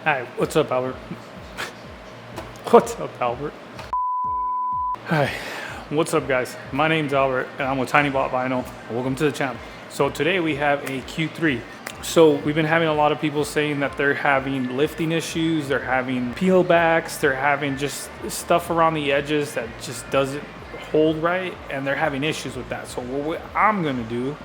Hi, what's up, Albert? What's up, Albert? Hi, what's up, guys? My name's Albert, and I'm with Tiny Bot Vinyl. Welcome to the channel. So today we have a Q3. So we've been having a lot of people saying that they're having lifting issues, they're having peel backs, they're having just stuff around the edges that just doesn't hold right, and they're having issues with that. So what I'm gonna do,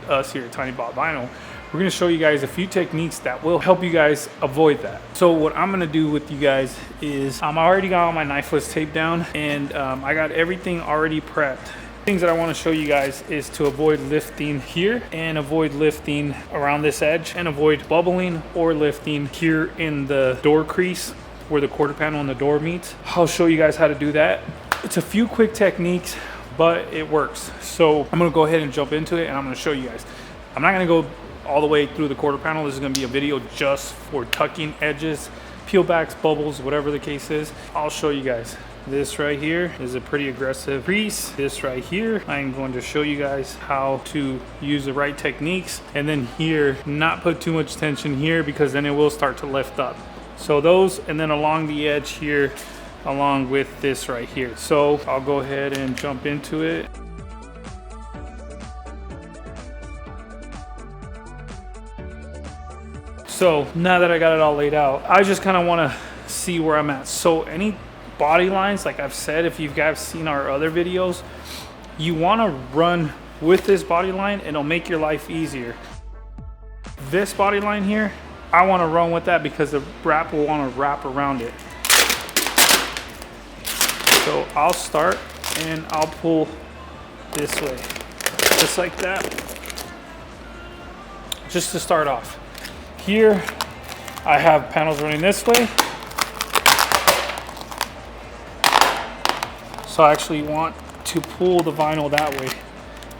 us here at Tiny Bot Vinyl, we're gonna show you guys a few techniques that will help you guys avoid that. So what I'm gonna do with you guys is, I already got all my knifeless tape down, and I got everything already prepped. Things that I wanna show you guys is to avoid lifting here, and avoid lifting around this edge, and avoid bubbling or lifting here in the door crease where the quarter panel and the door meets. I'll show you guys how to do that. It's a few quick techniques, but it works. So I'm gonna go ahead and jump into it, and I'm gonna show you guys. I'm not gonna go all the way through the quarter panel. This is gonna be a video just for tucking edges, peel backs, bubbles, whatever the case is. I'll show you guys. This right here is a pretty aggressive crease. This right here, I'm going to show you guys how to use the right techniques. And then here, not put too much tension here, because then it will start to lift up. So those, and then along the edge here, along with this right here. So I'll go ahead and jump into it. So now that I got it all laid out, I just kind of want to see where I'm at. So any body lines, like I've said, if you guys seen our other videos, you want to run with this body line and it'll make your life easier. This body line here, I want to run with that because the wrap will want to wrap around it. So I'll start and I'll pull this way, just like that, just to start off. Here, I have panels running this way. So I actually want to pull the vinyl that way.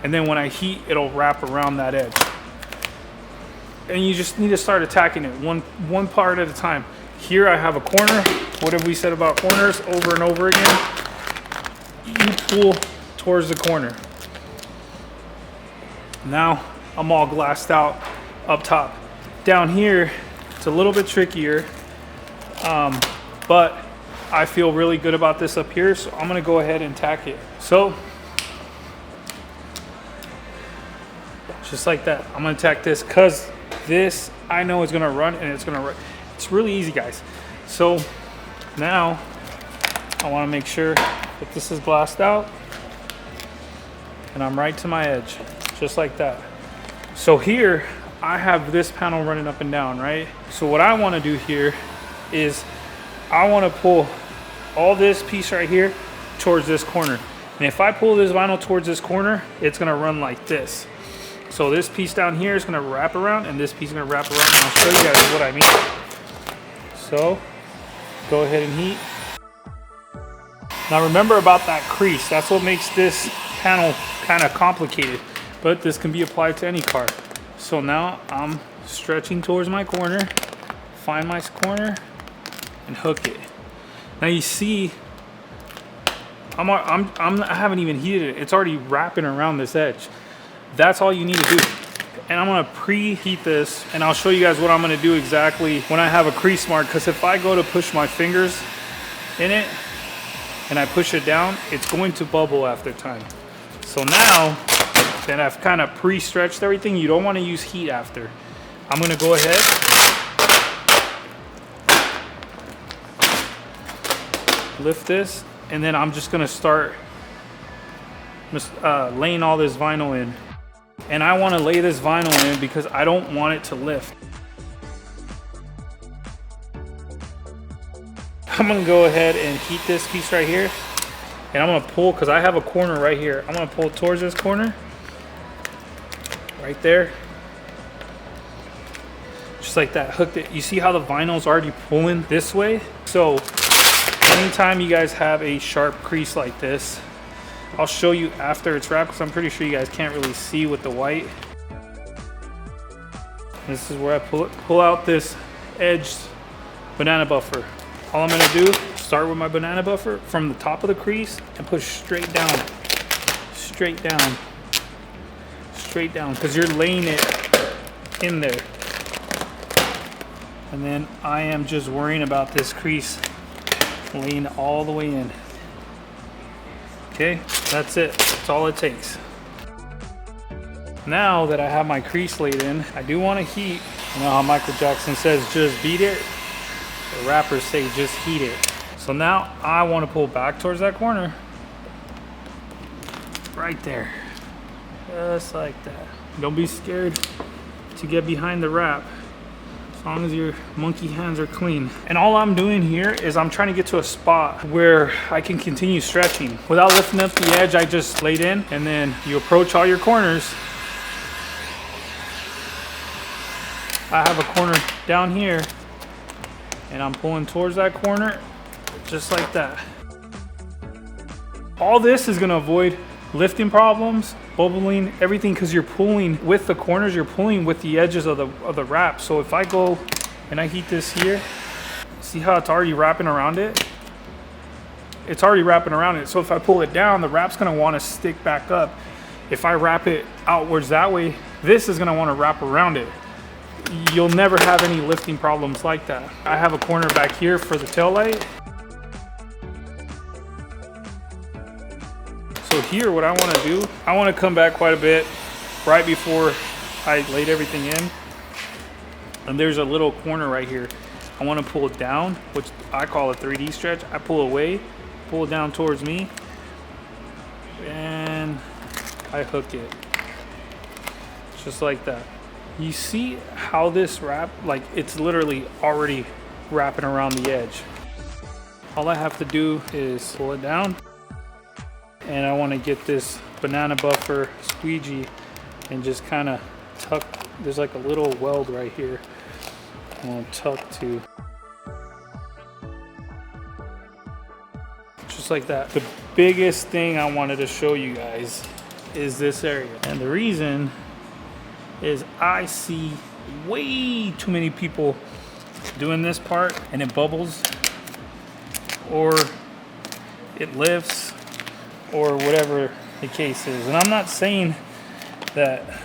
And then when I heat, it'll wrap around that edge. And you just need to start attacking it one part at a time. Here I have a corner. What have we said about corners over and over again? You pull towards the corner. Now I'm all glassed out up top. Down here, it's a little bit trickier, but I feel really good about this up here, so I'm gonna go ahead and tack it. So, just like that, I'm gonna tack this, cause this, I know is gonna run, and it's gonna run. It's really easy, guys. So, now, I wanna make sure that this is glassed out, and I'm right to my edge, just like that. So here, I have this panel running up and down, right? So what I want to do here is I want to pull all this piece right here towards this corner. And if I pull this vinyl towards this corner, it's going to run like this. So this piece down here is going to wrap around, and this piece is going to wrap around, and I'll show you guys what I mean. So go ahead and heat. Now remember about that crease. That's what makes this panel kind of complicated, but this can be applied to any car. So now I'm stretching towards my corner, find my corner, and hook it. Now you see, I haven't even heated it. It's already wrapping around this edge. That's all you need to do. And I'm gonna preheat this, and I'll show you guys what I'm gonna do exactly when I have a crease mark, because if I go to push my fingers in it, and I push it down, it's going to bubble after time. So now, then I've kind of pre-stretched everything. You don't want to use heat after. I'm going to go ahead, lift this, and then I'm just going to start laying all this vinyl in. And I want to lay this vinyl in because I don't want it to lift. I'm going to go ahead and heat this piece right here. And I'm going to pull, because I have a corner right here. I'm going to pull towards this corner. Right there, just like that, hooked it. You see how the vinyl's already pulling this way? So anytime you guys have a sharp crease like this, I'll show you after it's wrapped, because I'm pretty sure you guys can't really see with the white. This is where I pull out this edged banana buffer. All I'm gonna do, start with my banana buffer from the top of the crease and push straight down, straight down. Straight down, because you're laying it in there. And then I am just worrying about this crease laying all the way in. Okay, that's it. That's all it takes. Now that I have my crease laid in, I do want to heat. You know how Michael Jackson says, just beat it? The rappers say, just heat it. So now I want to pull back towards that corner. Right there. Just like that. Don't be scared to get behind the wrap, as long as your monkey hands are clean. And all I'm doing here is I'm trying to get to a spot where I can continue stretching. Without lifting up the edge I just laid in, and then you approach all your corners. I have a corner down here, and I'm pulling towards that corner, just like that. All this is gonna avoid lifting problems, bubbling, everything, because you're pulling with the corners, you're pulling with the edges of the wrap. So if I go and I heat this here, see how it's already wrapping around it? It's already wrapping around it. So if I pull it down, the wrap's gonna wanna stick back up. If I wrap it outwards that way, this is gonna wanna wrap around it. You'll never have any lifting problems like that. I have a corner back here for the tail light. So here, what I want to do, I want to come back quite a bit right before I laid everything in. And there's a little corner right here. I want to pull it down, which I call a 3D stretch. I pull away, pull it down towards me, and I hook it. Just like that. You see how this wrap, like it's literally already wrapping around the edge. All I have to do is pull it down. And I want to get this banana buffer squeegee and just kind of tuck. There's like a little weld right here. I want to tuck to. Just like that. The biggest thing I wanted to show you guys is this area. And the reason is I see way too many people doing this part and it bubbles or it lifts or whatever the case is. And I'm not saying that,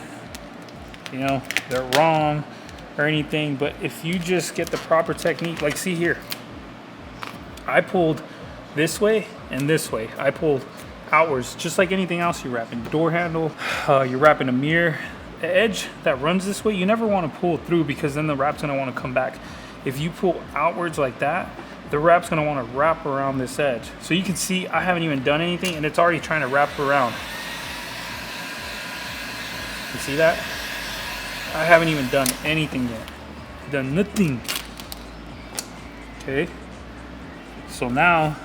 you know, they're wrong or anything, but if you just get the proper technique, like see here, I pulled this way and this way. I pulled outwards, just like anything else you're wrapping. Door handle, you're wrapping a mirror. The edge that runs this way, you never want to pull through because then the wrap's going to want to come back. If you pull outwards like that, the wrap's going to want to wrap around this edge. So you can see I haven't even done anything and it's already trying to wrap around. You see that? I haven't even done anything yet. Done nothing. Okay. So now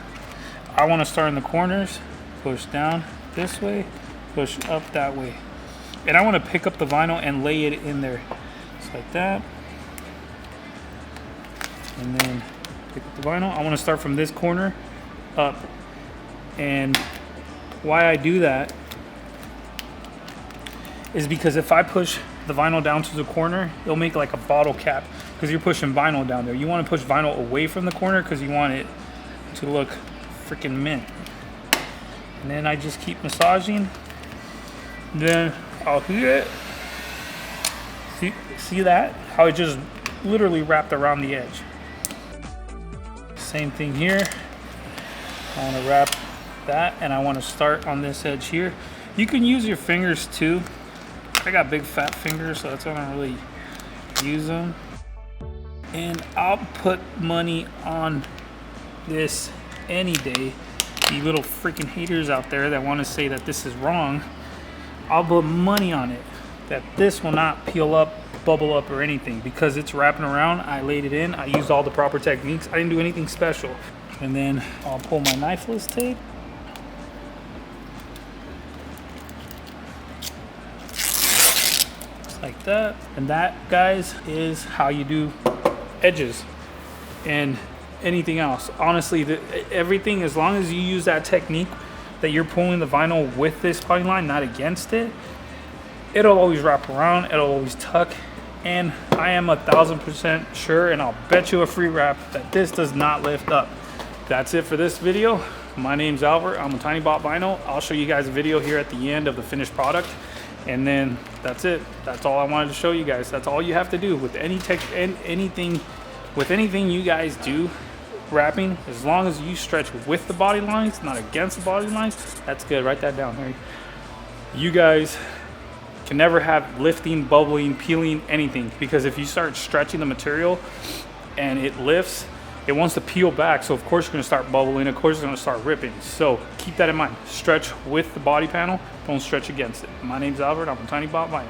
I want to start in the corners, push down this way, push up that way. And I want to pick up the vinyl and lay it in there. Just like that. And then pick up the vinyl. I want to start from this corner up. And why I do that is because if I push the vinyl down to the corner, it'll make like a bottle cap because you're pushing vinyl down there. You want to push vinyl away from the corner because you want it to look freaking mint. And then I just keep massaging. Then I'll heat it. See that? How it just literally wrapped around the edge. Same thing here. I want to wrap that and I want to start on this edge here. You can use your fingers too. I got big fat fingers, so that's why I don't really use them. And I'll put money on this any day. You little freaking haters out there that want to say that this is wrong, I'll put money on it that this will not peel up, bubble up, or anything because it's wrapping around. I laid it in. I used all the proper techniques. I didn't do anything special. And then I'll pull my knifeless tape. Just like that. And that, guys, is how you do edges and anything else. Honestly, everything, as long as you use that technique that you're pulling the vinyl with this putty line, not against it, it'll always wrap around, it'll always tuck, and I am 1000% sure, and I'll bet you a free wrap that this does not lift up. That's it for this video. My name's Albert. I'm a TinyBot Vinyl. I'll show you guys a video here at the end of the finished product, and then that's it. That's all I wanted to show you guys. That's all you have to do with anything with anything you guys do wrapping, as long as you stretch with the body lines, not against the body lines, that's good. Write that down, Harry. You guys can never have lifting, bubbling, peeling, anything, because if you start stretching the material and it lifts, it wants to peel back. So of course you're gonna start bubbling, of course it's gonna start ripping. So keep that in mind. Stretch with the body panel, don't stretch against it. My name's Albert, I'm from Tiny Bot Vinyl.